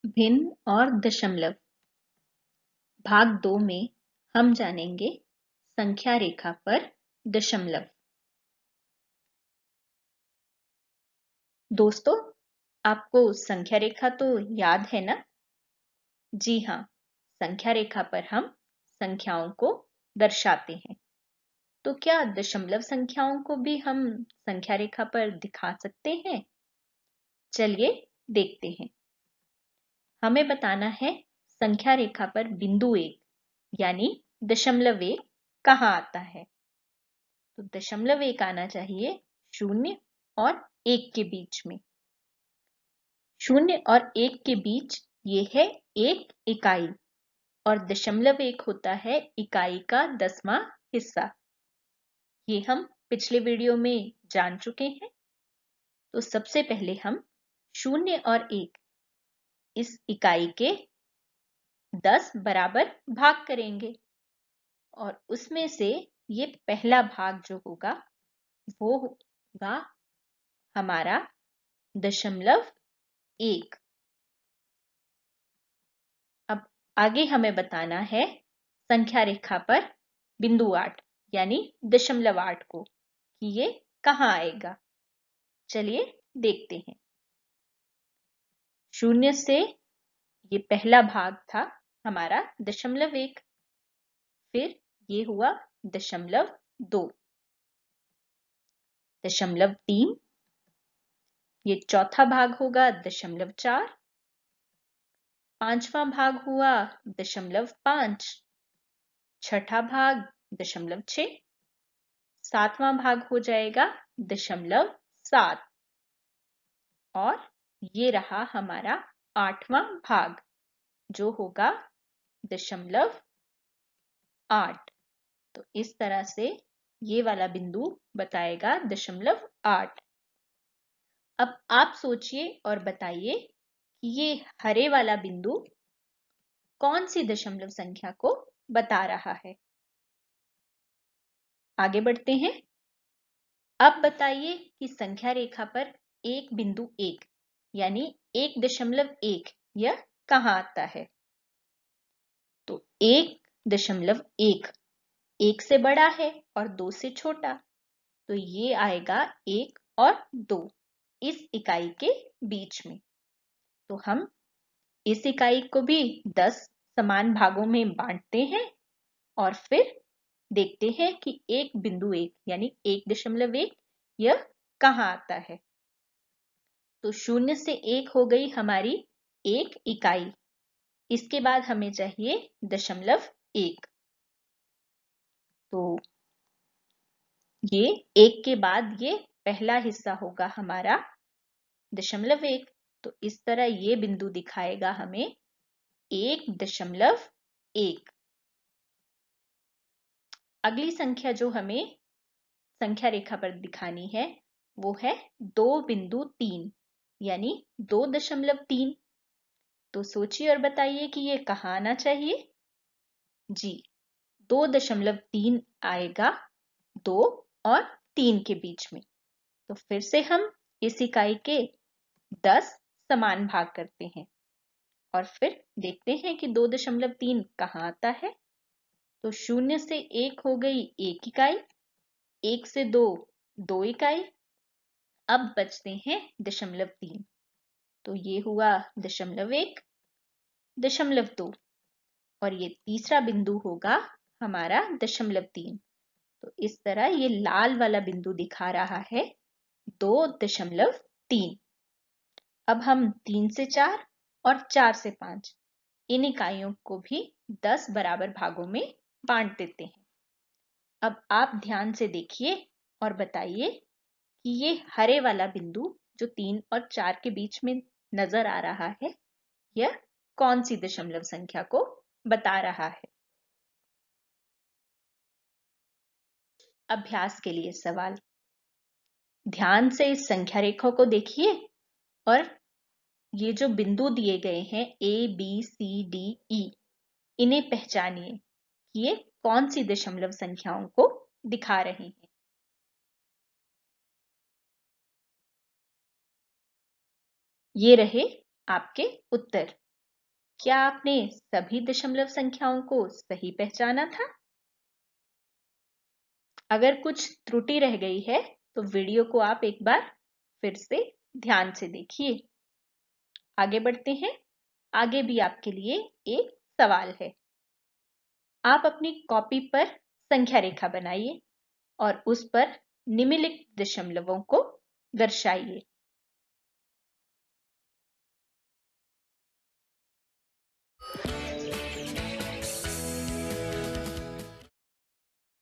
भिन्न और दशमलव। भाग 2 में हम जानेंगे संख्या रेखा पर दशमलव। दोस्तों, आपको संख्या रेखा तो याद है ना? जी हाँ, संख्या रेखा पर हम संख्याओं को दर्शाते हैं। तो क्या दशमलव संख्याओं को भी हम संख्या रेखा पर दिखा सकते हैं? चलिए देखते हैं। हमें बताना है संख्या रेखा पर बिंदु 1 यानी दशमलव 1 कहाँ आता है। तो दशमलव 1 आना चाहिए 0 और 1 के बीच में। 0 और 1 के बीच ये है 1 इकाई और दशमलव 1 होता है इकाई का 10वां हिस्सा। ये हम पिछले वीडियो में जान चुके हैं। तो सबसे पहले हम 0 और 1 इस इकाई के 10 बराबर भाग करेंगे और उसमें से ये पहला भाग जो होगा वो होगा हमारा दशमलव 1। अब आगे हमें बताना है संख्या रेखा पर बिंदु 8 यानी दशमलव 8 को कि ये कहाँ आएगा। चलिए देखते हैं। 0 से ये पहला भाग था हमारा दशमलव 1, फिर ये हुआ दशमलव 2, दशमलव 3, ये चौथा भाग होगा दशमलव 4, पांचवा भाग हुआ दशमलव 5, छठा भाग दशमलव 6, सातवां भाग हो जाएगा दशमलव 7 और ये रहा हमारा 8वां भाग जो होगा दशमलव 8। तो इस तरह से ये वाला बिंदु बताएगा दशमलव 8। अब आप सोचिए और बताइए कि ये हरे वाला बिंदु कौन सी दशमलव संख्या को बता रहा है। आगे बढ़ते हैं। अब बताइए कि संख्या रेखा पर एक बिंदु 1 यानी 1.1 यह कहाँ आता है। तो 1.1 1 से बड़ा है और 2 से छोटा, तो ये आएगा 1 और 2 इस इकाई के बीच में। तो हम इस इकाई को भी 10 समान भागों में बांटते हैं और फिर देखते हैं कि एक बिंदु 1 यानी 1.1 यह कहाँ आता है। तो 0 से 1 हो गई हमारी एक इकाई। इसके बाद हमें चाहिए दशमलव 1। तो ये 1 के बाद ये पहला हिस्सा होगा हमारा दशमलव 1। तो इस तरह ये बिंदु दिखाएगा हमें 1.1। अगली संख्या जो हमें संख्या रेखा पर दिखानी है वो है 2.3 यानी 2.3। तो सोचिए और बताइए कि ये कहाँ आना चाहिए। जी, 2.3 आएगा 2 और 3 के बीच में। तो फिर से हम इस इकाई के 10 समान भाग करते हैं और फिर देखते हैं कि 2.3 कहाँ आता है। तो 0 से 1 हो गई एक इकाई, 1 से 2 2 इकाई, अब बचते हैं दशमलव 3। तो ये हुआ दशमलव 1, दशमलव 2 और ये तीसरा बिंदु होगा हमारा दशमलव 3। तो इस तरह ये लाल वाला बिंदु दिखा रहा है 2.3। अब हम 3 से 4 और 4 से 5 इन इकाइयों को भी 10 बराबर भागों में बांट देते हैं। अब आप ध्यान से देखिए और बताइए कि ये हरे वाला बिंदु जो 3 और 4 के बीच में नजर आ रहा है यह कौन सी दशमलव संख्या को बता रहा है। अभ्यास के लिए सवाल। ध्यान से इस संख्या रेखा को देखिए और ये जो बिंदु दिए गए हैं ABCDE इन्हें पहचानिए कि ये कौन सी दशमलव संख्याओं को दिखा रहे हैं। ये रहे आपके उत्तर। क्या आपने सभी दशमलव संख्याओं को सही पहचाना था? अगर कुछ त्रुटि रह गई है तो वीडियो को आप एक बार फिर से ध्यान से देखिए। आगे बढ़ते हैं। आगे भी आपके लिए एक सवाल है। आप अपनी कॉपी पर संख्या रेखा बनाइए और उस पर निम्नलिखित दशमलवों को दर्शाइए।